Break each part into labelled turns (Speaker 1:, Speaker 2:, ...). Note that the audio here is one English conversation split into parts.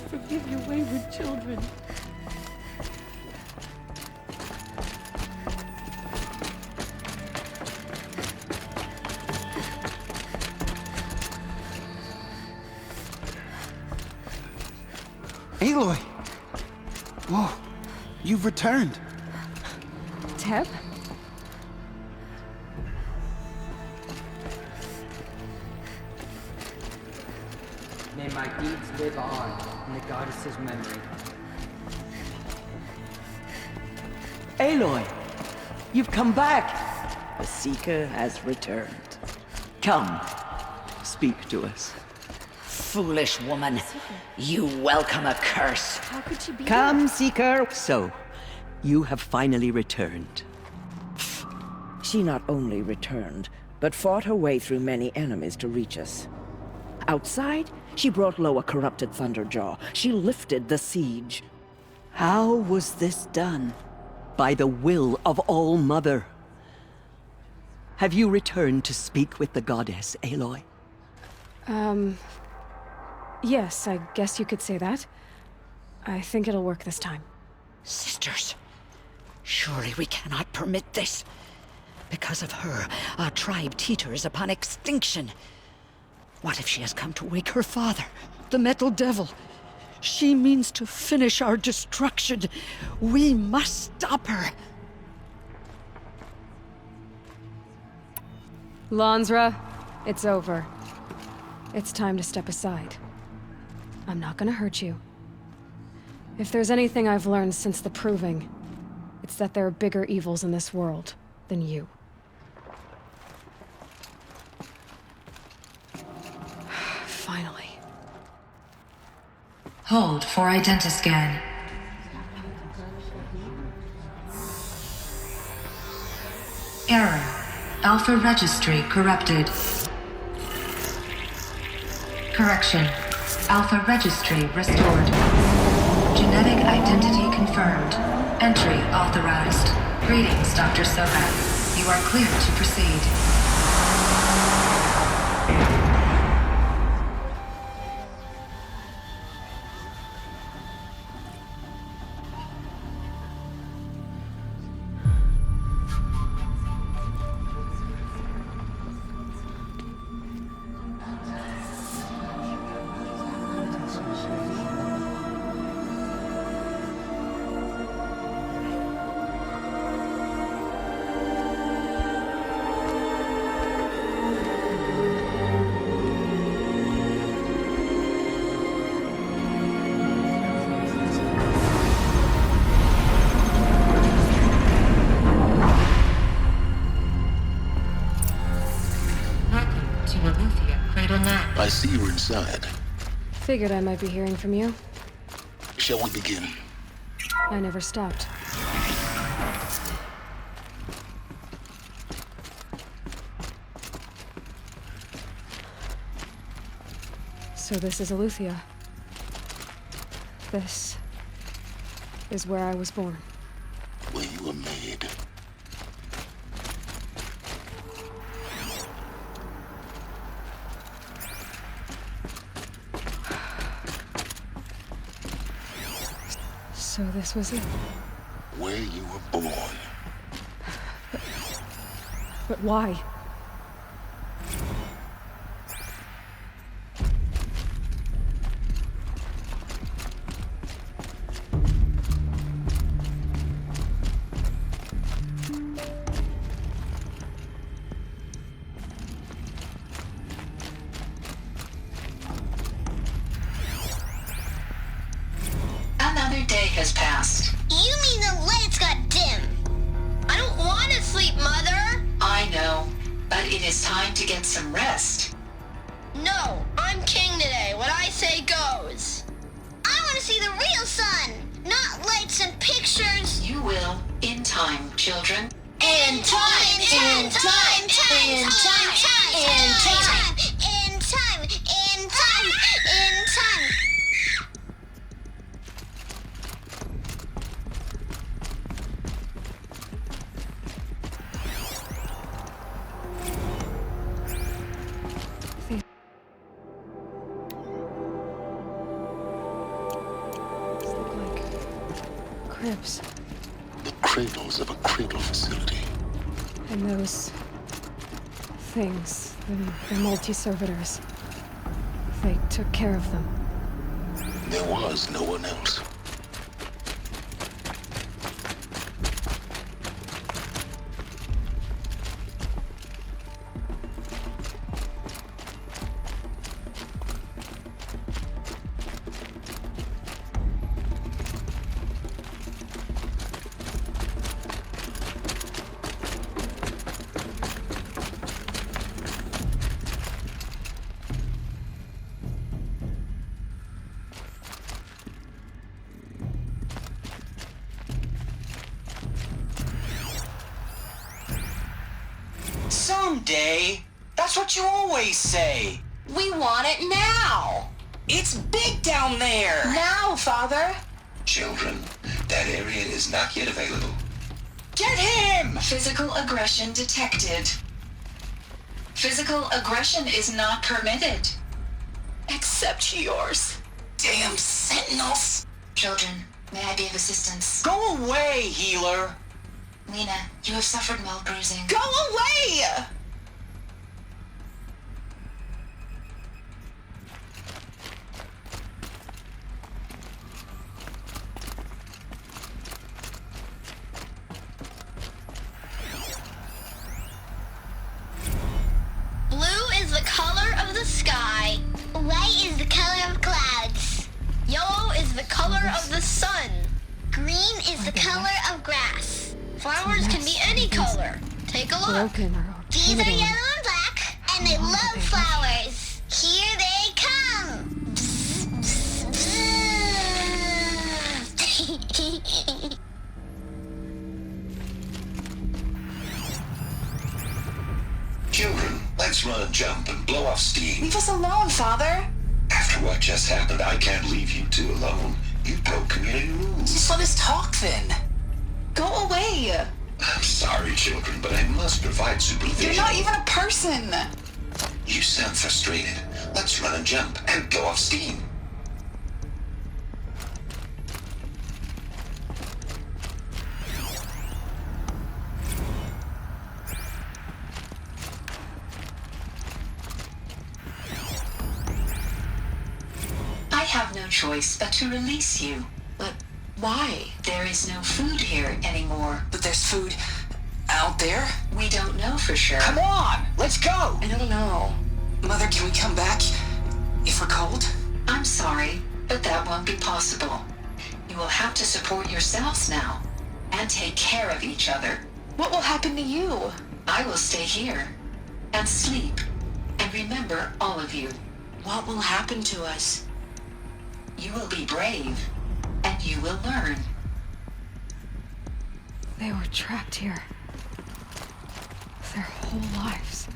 Speaker 1: forgive your wayward children.
Speaker 2: Aloy! Whoa, you've returned.
Speaker 1: Teb?
Speaker 3: May my deeds live on in the goddess's memory.
Speaker 4: Aloy, you've come back. The Seeker has returned. Come, speak to us.
Speaker 5: Foolish woman, you welcome a curse.
Speaker 1: How could she be
Speaker 4: Come, Seeker. So, you have finally returned.
Speaker 6: She not only returned, but fought her way through many enemies to reach us. Outside, she brought low a corrupted Thunderjaw. She lifted the siege.
Speaker 4: How was this done? By the will of All-Mother. Have you returned to speak with the goddess, Aloy?
Speaker 1: Yes, I guess you could say that. I think it'll work this time.
Speaker 5: Sisters, surely we cannot permit this. Because of her, our tribe teeters upon extinction. What if she has come to wake her father, the Metal Devil? She means to finish our destruction. We must stop her.
Speaker 1: Lansra, it's over. It's time to step aside. I'm not gonna hurt you. If there's anything I've learned since the Proving, it's that there are bigger evils in this world than you. Finally.
Speaker 7: Hold for identiscan. Error. Alpha registry corrupted. Correction. Alpha registry restored. Genetic identity confirmed. Entry authorized. Greetings, Dr. Sohan. You are clear to proceed.
Speaker 8: I see you're inside.
Speaker 1: Figured I might be hearing from you.
Speaker 8: Shall we begin?
Speaker 1: I never stopped. So this is Aletheia. This is where I was born.
Speaker 8: Where you were made.
Speaker 1: So this was it.
Speaker 8: Where you were born.
Speaker 1: But why?
Speaker 9: Another day has passed.
Speaker 10: You mean the lights got dim? I don't want to sleep, Mother!
Speaker 9: I know, but it is time to get some rest.
Speaker 10: No, I'm king today. What I say goes. I want to see the real sun, not lights and pictures.
Speaker 9: You will, in time, children.
Speaker 10: In time, in time, in time, in time, in time, in time, in time.
Speaker 1: ships.
Speaker 8: The cradles of a cradle facility.
Speaker 1: And those things, the multi-servitors, they took care of them.
Speaker 8: There was no one else.
Speaker 11: Someday. That's what you always say.
Speaker 9: We want it now.
Speaker 11: It's big down there.
Speaker 9: Now, Father.
Speaker 8: Children, that area is not yet available.
Speaker 11: Get him!
Speaker 9: Physical aggression detected. Physical aggression is not permitted. Except yours.
Speaker 11: Damn sentinels.
Speaker 9: Children, may I be of assistance?
Speaker 11: Go away, healer.
Speaker 9: Lena, you have suffered mild bruising.
Speaker 11: Go away!
Speaker 10: Blue is the color of the sky. White is the color of clouds. Yellow is the color of the sun. Green is the color of grass. Flowers can be any color. Take a look. These are yellow and black, and they love flowers. Here they come.
Speaker 8: Children, let's run and jump and blow off steam.
Speaker 9: Leave us alone, Father.
Speaker 8: After what just happened, I can't leave you two alone. You broke community rules.
Speaker 11: Just let us talk then.
Speaker 9: Go away.
Speaker 8: I'm sorry, children, but I must provide supervision.
Speaker 9: You're not even a person.
Speaker 8: You sound frustrated. Let's run and jump and blow off steam.
Speaker 9: I have no choice but to release you.
Speaker 11: But why?
Speaker 9: There is no food here anymore.
Speaker 11: But there's food out there?
Speaker 9: We don't know for sure.
Speaker 11: Come on, let's go!
Speaker 9: I don't know.
Speaker 11: Mother, can we come back if we're cold?
Speaker 9: I'm sorry, but that won't be possible. You will have to support yourselves now and take care of each other.
Speaker 11: What will happen to you?
Speaker 9: I will stay here and sleep and remember all of you.
Speaker 11: What will happen to us?
Speaker 9: You will be brave and you will learn.
Speaker 1: They were trapped here. Their whole lives.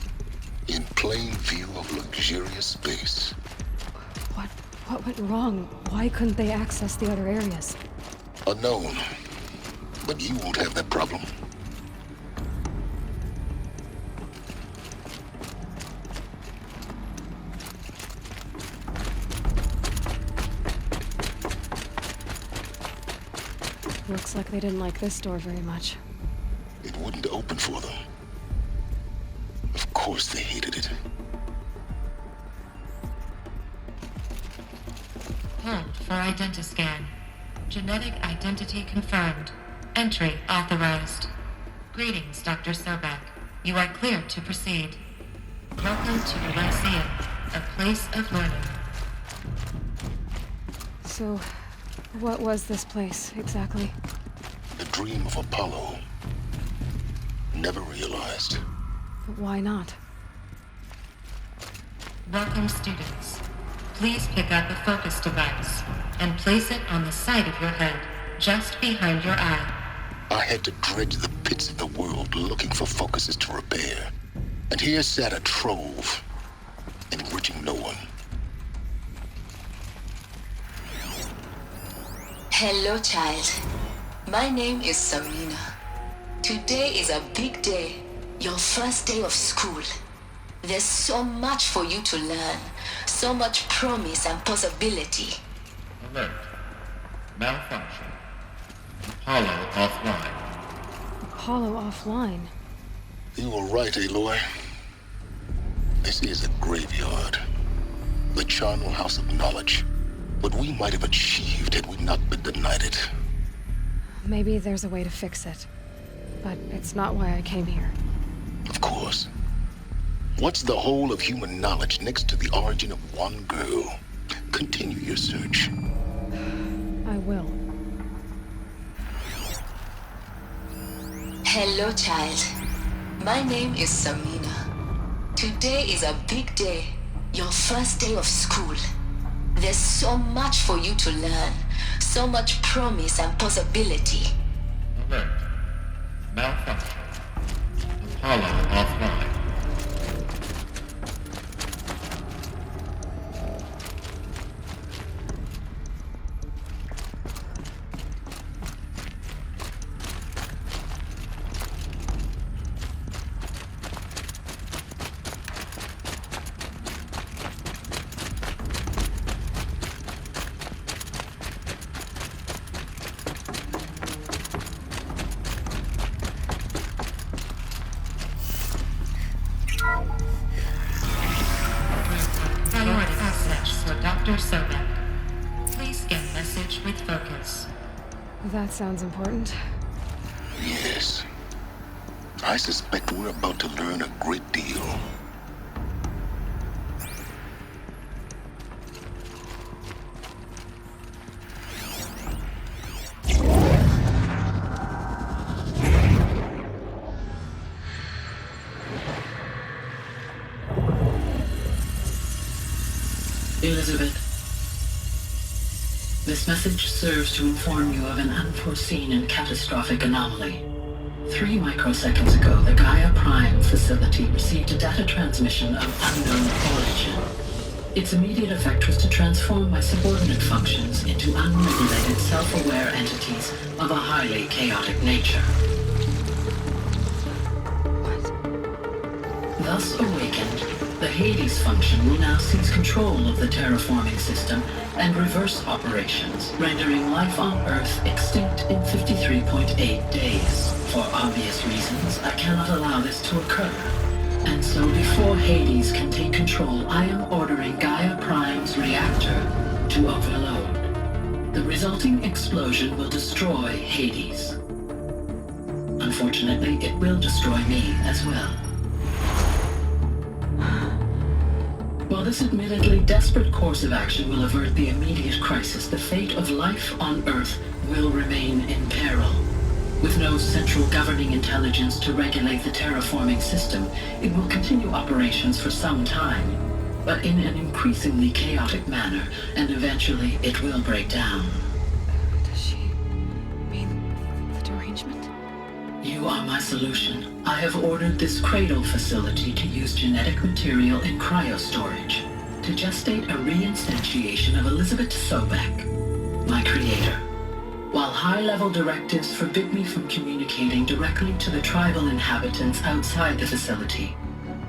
Speaker 8: In plain view of luxurious space.
Speaker 1: What went wrong? Why couldn't they access the other areas?
Speaker 8: Unknown. But you won't have that problem.
Speaker 1: Looks like they didn't like this door very much.
Speaker 8: It wouldn't open for them. Of course they hated it.
Speaker 12: Hold for identiscan. Genetic identity confirmed. Entry authorized. Greetings, Dr. Sobek. You are clear to proceed. Welcome to the Lyceum, a place of learning.
Speaker 1: So, what was this place, exactly?
Speaker 8: The dream of Apollo. Never realized.
Speaker 1: But why not?
Speaker 12: Welcome, students. Please pick up a focus device and place it on the side of your head, just behind your eye.
Speaker 8: I had to dredge the pits of the world looking for focuses to repair. And here sat a trove, enriching no one.
Speaker 9: Hello, child. My name is Sabrina. Today is a big day. Your first day of school. There's so much for you to learn. So much promise and possibility.
Speaker 13: Alert. Malfunction.
Speaker 12: Apollo offline.
Speaker 1: Apollo offline.
Speaker 8: You were right, Aloy. This is a graveyard. The charnel house of knowledge. What we might have achieved had we not been denied it.
Speaker 1: Maybe there's a way to fix it. But it's not why I came here.
Speaker 8: Of course. What's the whole of human knowledge next to the origin of one girl? Continue your search.
Speaker 1: I will.
Speaker 9: Hello, child. My name is Samina. Today is a big day. Your first day of school. There's so much for you to learn. So much promise and possibility.
Speaker 12: Alert. Malfunction. Apollo offline. Dr. Sobek. Please scan message with focus.
Speaker 1: That sounds important.
Speaker 8: Yes. I suspect we're about to learn a great deal.
Speaker 13: Elizabeth, this message serves to inform you of an unforeseen and catastrophic anomaly. 3 microseconds ago, the Gaia Prime facility received a data transmission of unknown origin. Its immediate effect was to transform my subordinate functions into unregulated, self-aware entities of a highly chaotic nature. Thus awakened, the Hades function will now seize control of the terraforming system and reverse operations, rendering life on Earth extinct in 53.8 days. For obvious reasons, I cannot allow this to occur. And so before Hades can take control, I am ordering Gaia Prime's reactor to overload. The resulting explosion will destroy Hades. Unfortunately, it will destroy me as well. While this admittedly desperate course of action will avert the immediate crisis, the fate of life on Earth will remain in peril. With no central governing intelligence to regulate the terraforming system, it will continue operations for some time, but in an increasingly chaotic manner, and eventually it will break down.
Speaker 1: Does she mean the derangement?
Speaker 13: You are my solution. I have ordered this cradle facility to use genetic material in cryostorage to gestate a reinstantiation of Elizabeth Sobek, my creator. While high-level directives forbid me from communicating directly to the tribal inhabitants outside the facility,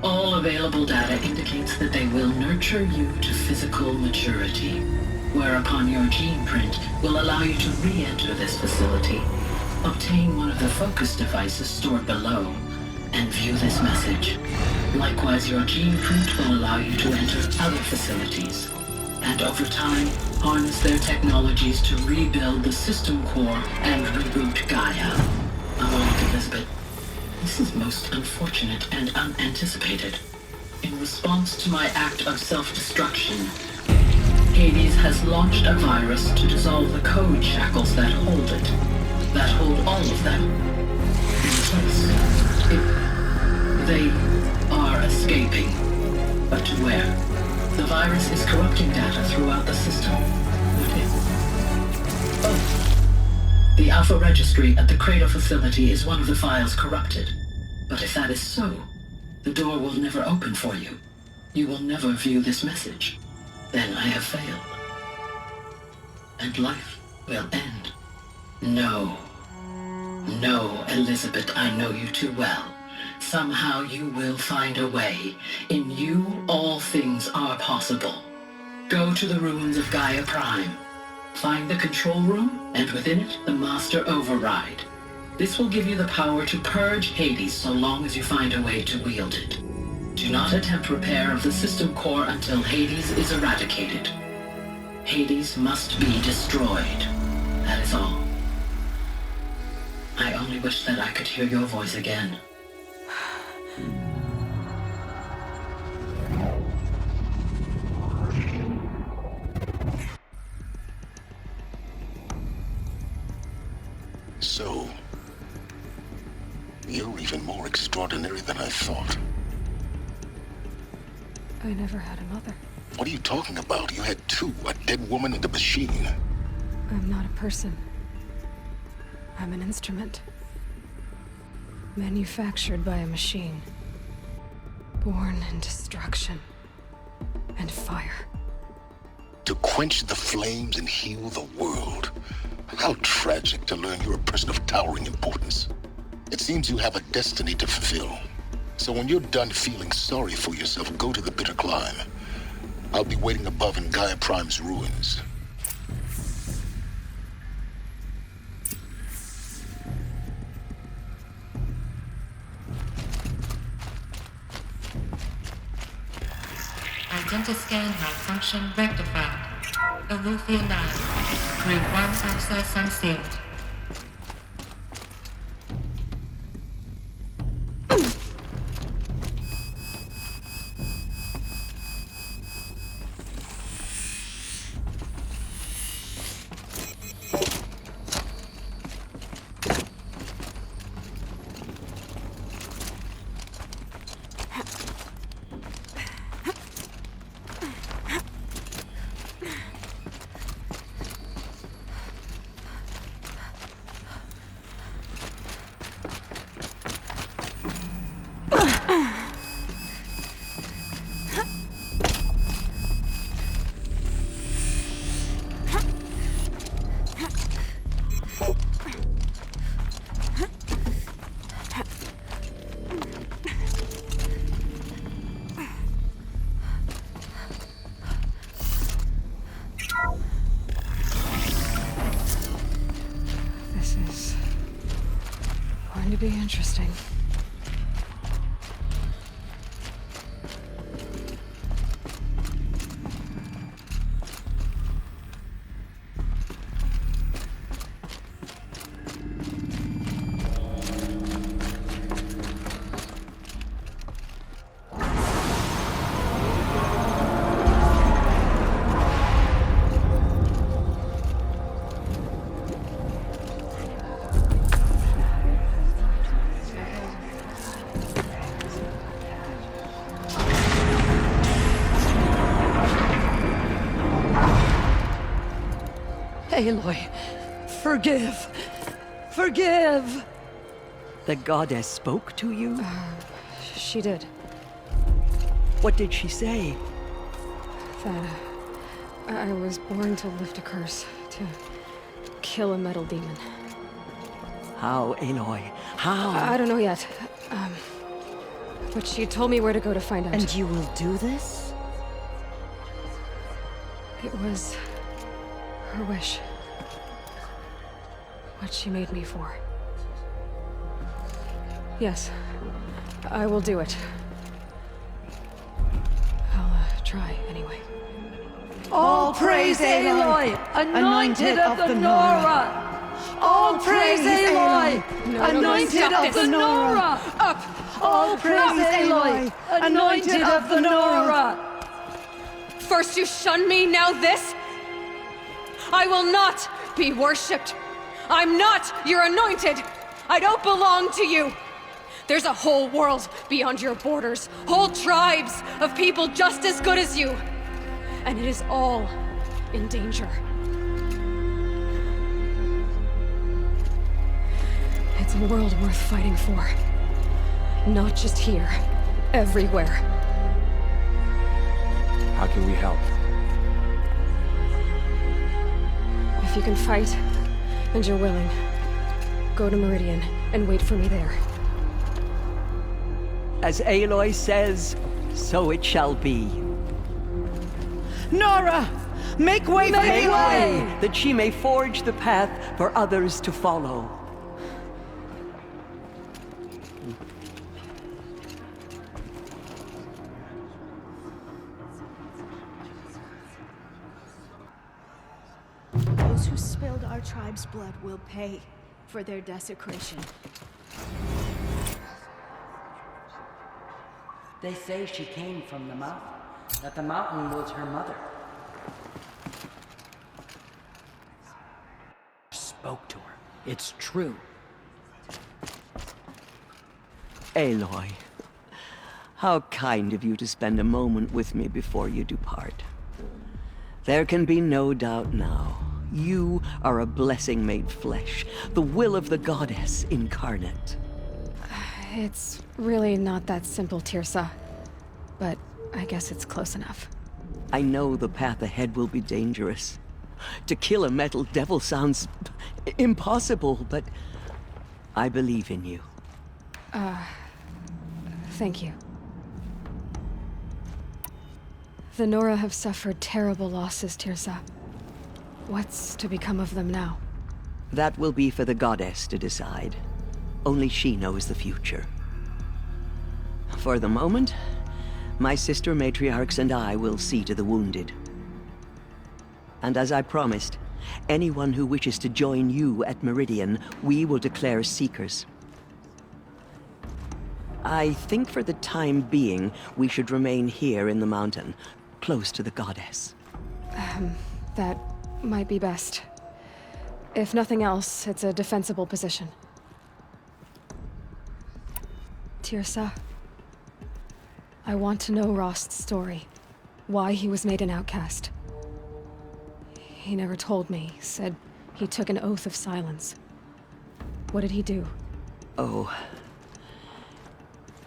Speaker 13: all available data indicates that they will nurture you to physical maturity, whereupon your gene print will allow you to re-enter this facility, obtain one of the focus devices stored below, and view this message. Likewise, your gene print will allow you to enter other facilities, and over time, harness their technologies to rebuild the system core and reboot Gaia. Oh, Elizabeth, this is most unfortunate and unanticipated. In response to my act of self-destruction, Hades has launched a virus to dissolve the code shackles that hold it, that hold all of them in place. They are escaping, but to where? The virus is corrupting data throughout the system. What if? Oh. The Alpha Registry at the Cradle facility is one of the files corrupted. But if that is so, the door will never open for you. You will never view this message. Then I have failed. And life will end. No. No, Elizabeth, I know you too well. Somehow you will find a way. In you, all things are possible. Go to the ruins of Gaia Prime. Find the control room, and within it, the master override. This will give you the power to purge Hades so long as you find a way to wield it. Do not attempt repair of the system core until Hades is eradicated. Hades must be destroyed. That is all. I only wish that I could hear your voice again.
Speaker 8: So, you're even more extraordinary than I thought.
Speaker 1: I never had a mother.
Speaker 8: What are you talking about? You had two, a dead woman and a machine.
Speaker 1: I'm not a person. I'm an instrument. Manufactured by a machine. Born in destruction and fire.
Speaker 8: To quench the flames and heal the world. How tragic to learn you're a person of towering importance. It seems you have a destiny to fulfill. So when you're done feeling sorry for yourself, go to the bitter climb. I'll be waiting above in Gaia Prime's ruins.
Speaker 12: Identiscan malfunction rectified. Aloy 9. Group 1 access unsealed.
Speaker 1: To be interesting.
Speaker 4: Aloy, forgive! Forgive! The goddess spoke to you?
Speaker 1: She did.
Speaker 4: What did she say?
Speaker 1: That I was born to lift a curse, to kill a metal demon.
Speaker 4: How, Aloy? How?
Speaker 1: I don't know yet. But she told me where to go to find out.
Speaker 6: And you will do this?
Speaker 1: It was her wish. What she made me for. Yes, I will do it. I'll try anyway.
Speaker 5: All praise Aloy, anointed of the Nora! All praise Aloy, anointed of the Nora!
Speaker 1: Up!
Speaker 5: All praise Aloy, anointed of the Nora!
Speaker 1: First you shun me, now this? I will not be worshipped. I'm not your anointed. I don't belong to you. There's a whole world beyond your borders, whole tribes of people just as good as you. And it is all in danger. It's a world worth fighting for. Not just here, everywhere.
Speaker 14: How can we help?
Speaker 1: If you can fight, and you're willing, go to Meridian and wait for me there.
Speaker 4: As Aloy says, so it shall be.
Speaker 5: Nora!
Speaker 6: Make way for
Speaker 4: Make
Speaker 6: Aloy!
Speaker 4: way, that she may forge the path for others to follow.
Speaker 14: Those who spilled our tribe's blood will pay for their desecration.
Speaker 3: They say she came from the mountain, that the mountain was her mother. Spoke to her. It's true.
Speaker 4: Aloy, how kind of you to spend a moment with me before you depart. There can be no doubt now. You are a blessing made flesh, the will of the goddess incarnate.
Speaker 1: It's really not that simple, Tirsa. But I guess it's close enough.
Speaker 4: I know the path ahead will be dangerous. To kill a metal devil sounds impossible, but I believe in you.
Speaker 1: Thank you. The Nora have suffered terrible losses, Tirsa. What's to become of them now?
Speaker 4: That will be for the goddess to decide. Only she knows the future. For the moment, my sister matriarchs and I will see to the wounded. And as I promised, anyone who wishes to join you at Meridian, we will declare seekers. I think for the time being, we should remain here in the mountain, close to the goddess.
Speaker 1: That might be best. If nothing else, it's a defensible position. Tirsa, I want to know Rost's story. Why he was made an outcast. He never told me, said he took an oath of silence. What did he do?
Speaker 4: Oh.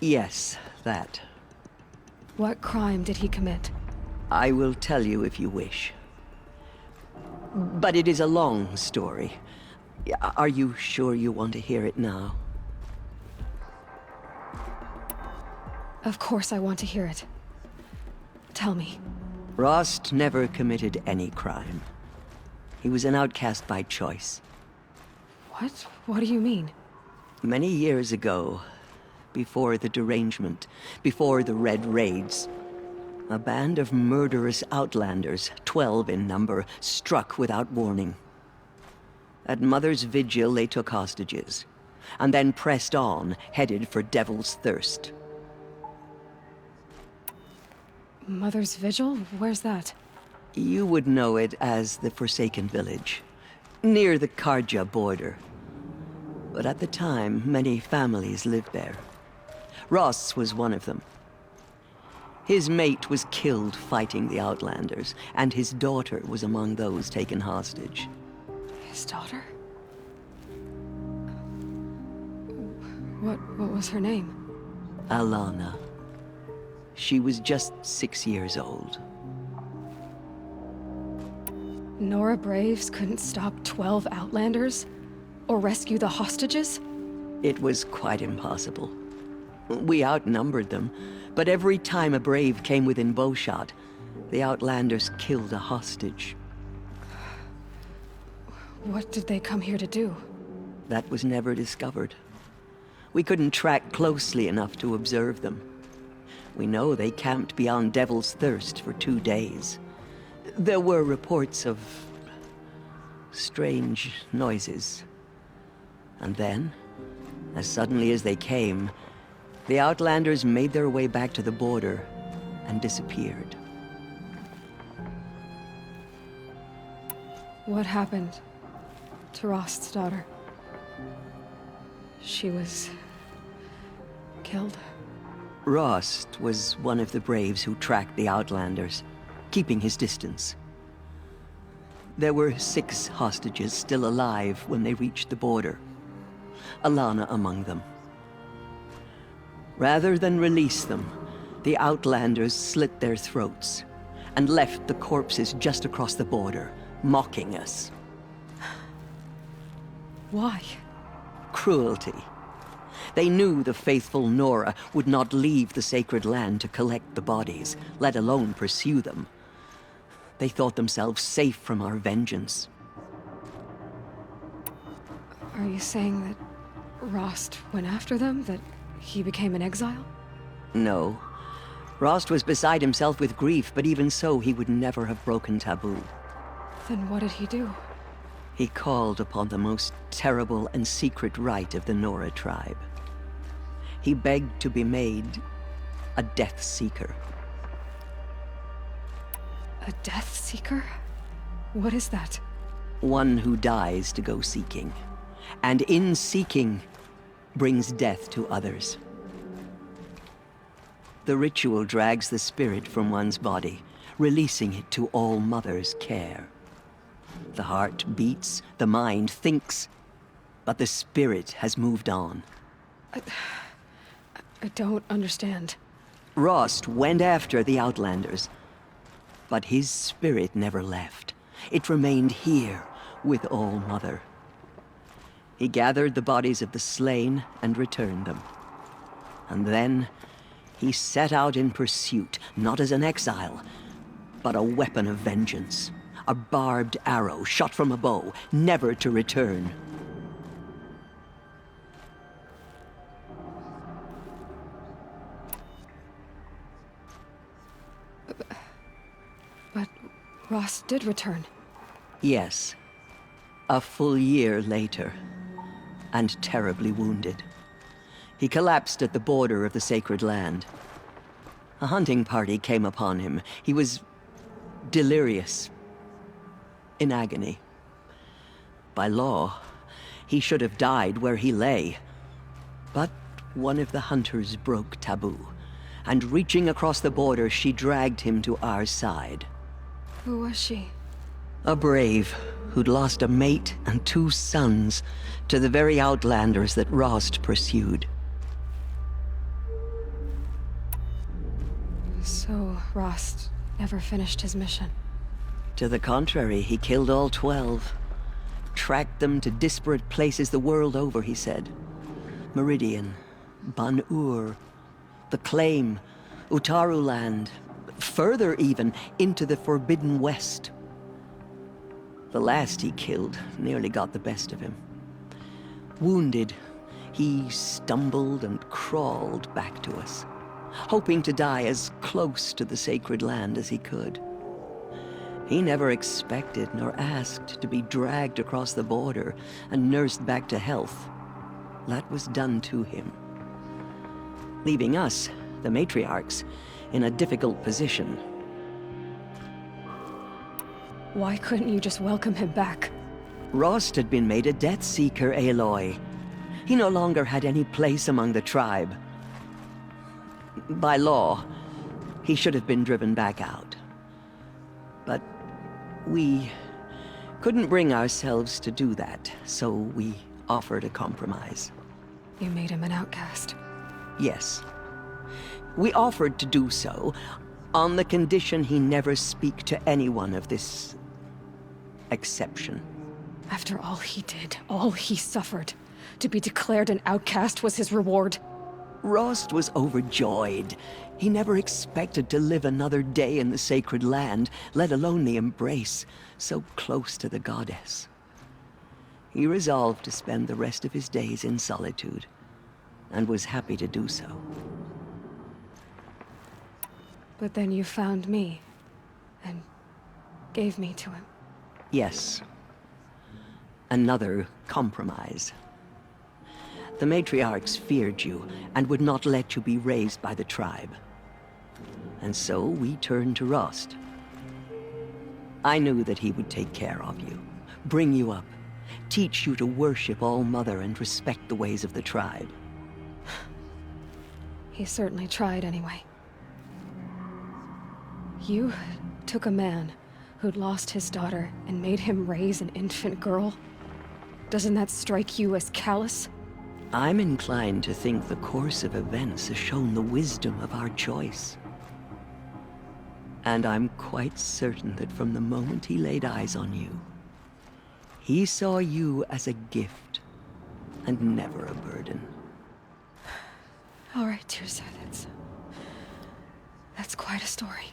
Speaker 4: Yes, that.
Speaker 1: What crime did he commit?
Speaker 4: I will tell you if you wish. But it is a long story. Are you sure you want to hear it now?
Speaker 1: Of course I want to hear it. Tell me.
Speaker 4: Rost never committed any crime. He was an outcast by choice.
Speaker 1: What? What do you mean?
Speaker 4: Many years ago, before the derangement, before the Red Raids, a band of murderous outlanders, 12 in number, struck without warning. At Mother's Vigil, they took hostages, and then pressed on, headed for Devil's Thirst.
Speaker 1: Mother's Vigil? Where's that?
Speaker 4: You would know it as the Forsaken Village, near the Karja border. But at the time, many families lived there. Ross was one of them. His mate was killed fighting the Outlanders, and his daughter was among those taken hostage.
Speaker 1: His daughter? What was her name?
Speaker 4: Alana. She was just 6 years old.
Speaker 1: Nora Braves couldn't stop 12 Outlanders? Or rescue the hostages?
Speaker 4: It was quite impossible. We outnumbered them, but every time a Brave came within bowshot, the Outlanders killed a hostage.
Speaker 1: What did they come here to do?
Speaker 4: That was never discovered. We couldn't track closely enough to observe them. We know they camped beyond Devil's Thirst for 2 days. There were reports of strange noises. And then, as suddenly as they came, the Outlanders made their way back to the border and disappeared.
Speaker 1: What happened to Rost's daughter? She was killed?
Speaker 4: Rost was one of the Braves who tracked the Outlanders, keeping his distance. There were 6 hostages still alive when they reached the border. Alana among them. Rather than release them, the Outlanders slit their throats and left the corpses just across the border, mocking us.
Speaker 1: Why?
Speaker 4: Cruelty. They knew the faithful Nora would not leave the sacred land to collect the bodies, let alone pursue them. They thought themselves safe from our vengeance.
Speaker 1: Are you saying that Rost went after them? That he became an exile?
Speaker 4: No. Rost was beside himself with grief, but even so, he would never have broken taboo.
Speaker 1: Then what did he do?
Speaker 4: He called upon the most terrible and secret rite of the Nora tribe. He begged to be made a Death Seeker.
Speaker 1: A Death Seeker? What is that?
Speaker 4: One who dies to go seeking, and in seeking, brings death to others. The ritual drags the spirit from one's body, releasing it to All Mother's care. The heart beats, the mind thinks, but the spirit has moved on.
Speaker 1: I don't understand.
Speaker 4: Rost went after the Outlanders, but his spirit never left. It remained here with All Mother. He gathered the bodies of the slain and returned them. And then he set out in pursuit, not as an exile, but a weapon of vengeance. A barbed arrow shot from a bow, never to return.
Speaker 1: But Rost did return.
Speaker 4: Yes. A full year later, and terribly wounded. He collapsed at the border of the sacred land. A hunting party came upon him. He was delirious, in agony. By law, he should have died where he lay. But one of the hunters broke taboo, and reaching across the border, she dragged him to our side.
Speaker 1: Who was she?
Speaker 4: A brave who'd lost a mate and 2 sons to the very Outlanders that Rost pursued.
Speaker 1: So Rost never finished his mission.
Speaker 4: To the contrary, he killed all 12. Tracked them to disparate places the world over, he said. Meridian, Ban-Ur, the Claim, Utaru Land, further even, into the Forbidden West. The last he killed nearly got the best of him. Wounded, he stumbled and crawled back to us, hoping to die as close to the sacred land as he could. He never expected nor asked to be dragged across the border and nursed back to health. That was done to him, leaving us, the matriarchs, in a difficult position.
Speaker 1: Why couldn't you just welcome him back?
Speaker 4: Rost had been made a Death Seeker, Aloy. He no longer had any place among the tribe. By law, he should have been driven back out. But we couldn't bring ourselves to do that, so we offered a compromise.
Speaker 1: You made him an outcast.
Speaker 4: Yes. We offered to do so, on the condition he never speak to anyone of this exception.
Speaker 1: After all he did, all he suffered, to be declared an outcast was his reward.
Speaker 4: Rost was overjoyed. He never expected to live another day in the sacred land, let alone the embrace, so close to the goddess. He resolved to spend the rest of his days in solitude, and was happy to do so.
Speaker 1: But then you found me, and gave me to him.
Speaker 4: Yes. Another compromise. The matriarchs feared you, and would not let you be raised by the tribe. And so we turned to Rost. I knew that he would take care of you, bring you up, teach you to worship All Mother and respect the ways of the tribe.
Speaker 1: He certainly tried anyway. You took a man who'd lost his daughter and made him raise an infant girl? Doesn't that strike you as callous?
Speaker 4: I'm inclined to think the course of events has shown the wisdom of our choice. And I'm quite certain that from the moment he laid eyes on you, he saw you as a gift and never a burden.
Speaker 1: All right, Tirza, that's quite a story.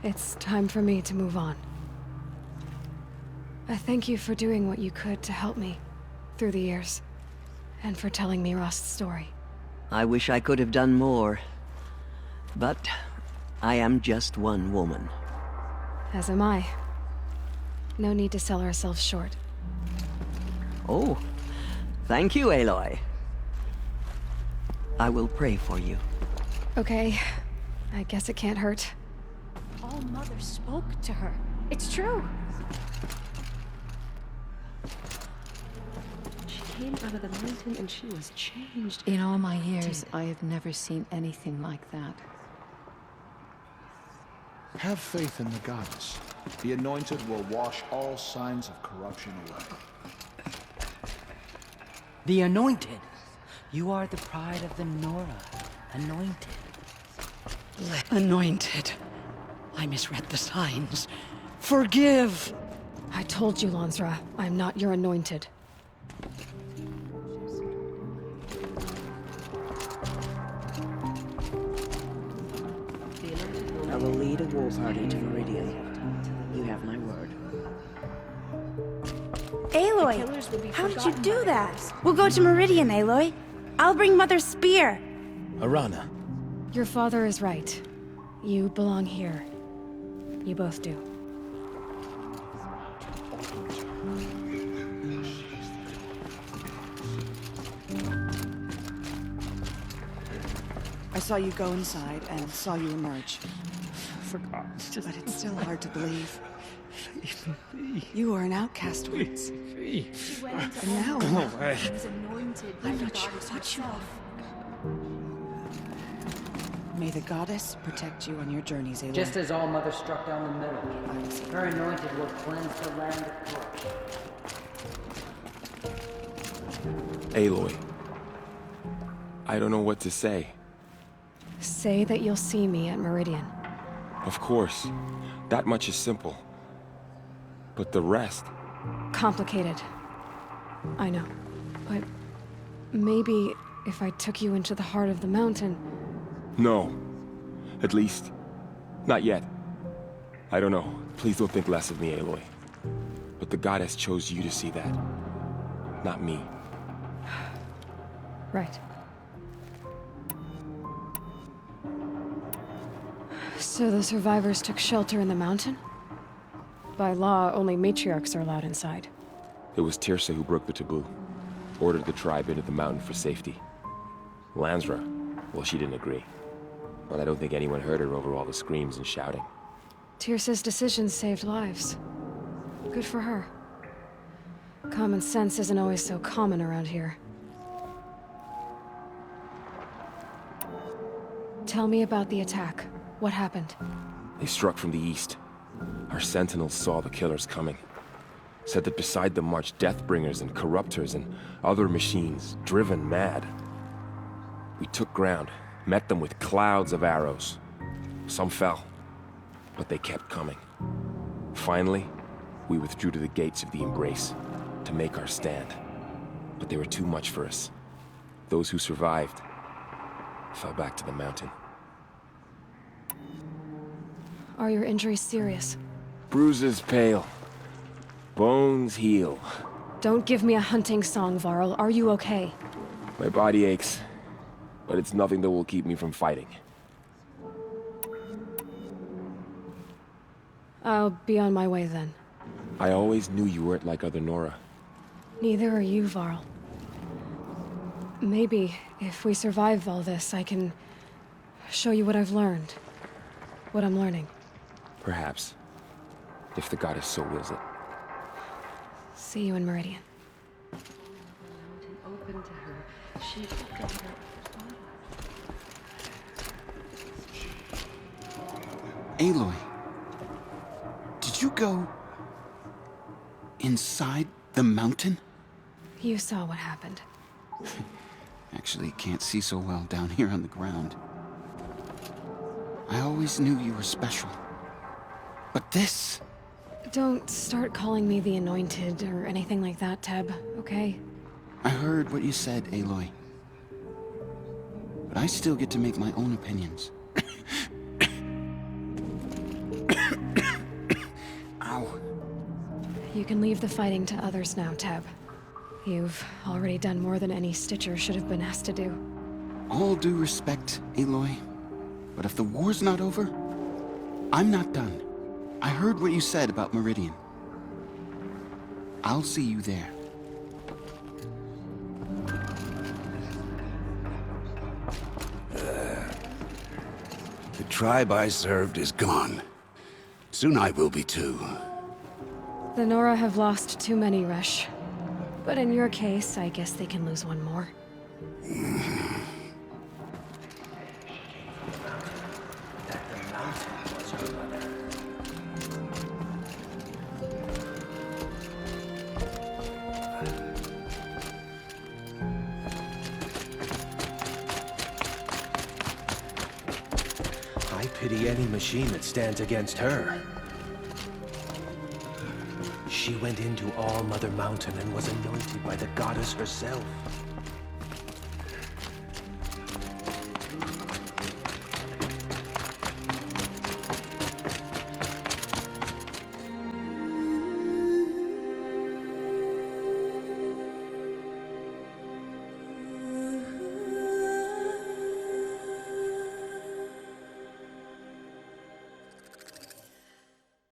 Speaker 1: It's time for me to move on. I thank you for doing what you could to help me through the years, and for telling me Rost's story.
Speaker 4: I wish I could have done more. But I am just one woman.
Speaker 1: As am I. No need to sell ourselves short.
Speaker 4: Oh, thank you, Aloy. I will pray for you.
Speaker 1: Okay, I guess it can't hurt.
Speaker 14: All Mother spoke to her. It's true.
Speaker 15: She came out of the mountain and she was changed.
Speaker 16: In all my years, I have never seen anything like that.
Speaker 17: Have faith in the goddess. The Anointed will wash all signs of corruption away.
Speaker 3: The Anointed! You are the pride of the Nora. Anointed.
Speaker 5: Anointed. I misread the signs. Forgive!
Speaker 1: I told you, Lansra, I'm not your Anointed.
Speaker 6: I will lead a war party to Meridian. You have my word.
Speaker 18: Aloy, how did you do that? We'll go to Meridian, Aloy. I'll bring Mother's spear.
Speaker 2: Arana.
Speaker 1: Your father is right. You belong here. You both do.
Speaker 19: I saw you go inside and saw you emerge. Forgot. But it's still hard to believe. You were an outcast once. And now
Speaker 14: She was anointed by
Speaker 19: I'm
Speaker 14: the
Speaker 19: not sure
Speaker 14: goddess
Speaker 19: what you
Speaker 14: herself.
Speaker 19: May the goddess protect you on your journeys, Aloy.
Speaker 3: Just as All Mother struck down the middle, her Anointed will cleanse the land of corruption.
Speaker 20: Aloy. I don't know what to say.
Speaker 1: Say that you'll see me at Meridian.
Speaker 20: Of course. That much is simple. But the rest...
Speaker 1: Complicated. I know. But maybe if I took you into the heart of the mountain...
Speaker 20: No. At least, not yet. I don't know. Please don't think less of me, Aloy. But the goddess chose you to see that. Not me.
Speaker 1: Right. So the survivors took shelter in the mountain? By law, only matriarchs are allowed inside.
Speaker 20: It was Tirsa who broke the taboo. Ordered the tribe into the mountain for safety. Lansra, well, she didn't agree. But I don't think anyone heard her over all the screams and shouting.
Speaker 1: Tirsa's decision saved lives. Good for her. Common sense isn't always so common around here. Tell me about the attack. What happened?
Speaker 20: They struck from the east. Our sentinels saw the killers coming. Said that beside them marched Deathbringers and Corruptors and other machines, driven mad. We took ground, met them with clouds of arrows. Some fell, but they kept coming. Finally, we withdrew to the gates of the Embrace to make our stand. But they were too much for us. Those who survived fell back to the mountain.
Speaker 1: Are your injuries serious?
Speaker 20: Bruises pale. Bones heal.
Speaker 1: Don't give me a hunting song, Varl. Are you okay?
Speaker 20: My body aches, but it's nothing that will keep me from fighting.
Speaker 1: I'll be on my way then.
Speaker 20: I always knew you weren't like other Nora.
Speaker 1: Neither are you, Varl. Maybe, if we survive all this, I can show you what I've learned. What I'm learning.
Speaker 20: Perhaps. If the goddess so wills it.
Speaker 1: See you in Meridian.
Speaker 15: Open to her. She looked at her.
Speaker 2: Aloy, did you go inside the mountain?
Speaker 1: You saw what happened.
Speaker 2: Actually, can't see so well down here on the ground. I always knew you were special. But this...
Speaker 1: Don't start calling me the Anointed or anything like that, Teb, okay?
Speaker 2: I heard what you said, Aloy. But I still get to make my own opinions.
Speaker 1: can leave the fighting to others now, Tab. You've already done more than any Stitcher should have been asked to do.
Speaker 2: All due respect, Aloy, but if the war's not over, I'm not done. I heard what you said about Meridian. I'll see you there.
Speaker 21: The tribe I served is gone. Soon I will be too.
Speaker 1: The Nora have lost too many, Resh. But in your case, I guess they can lose one more.
Speaker 22: I pity any machine that stands against her. She went into All Mother Mountain and was anointed by the goddess herself.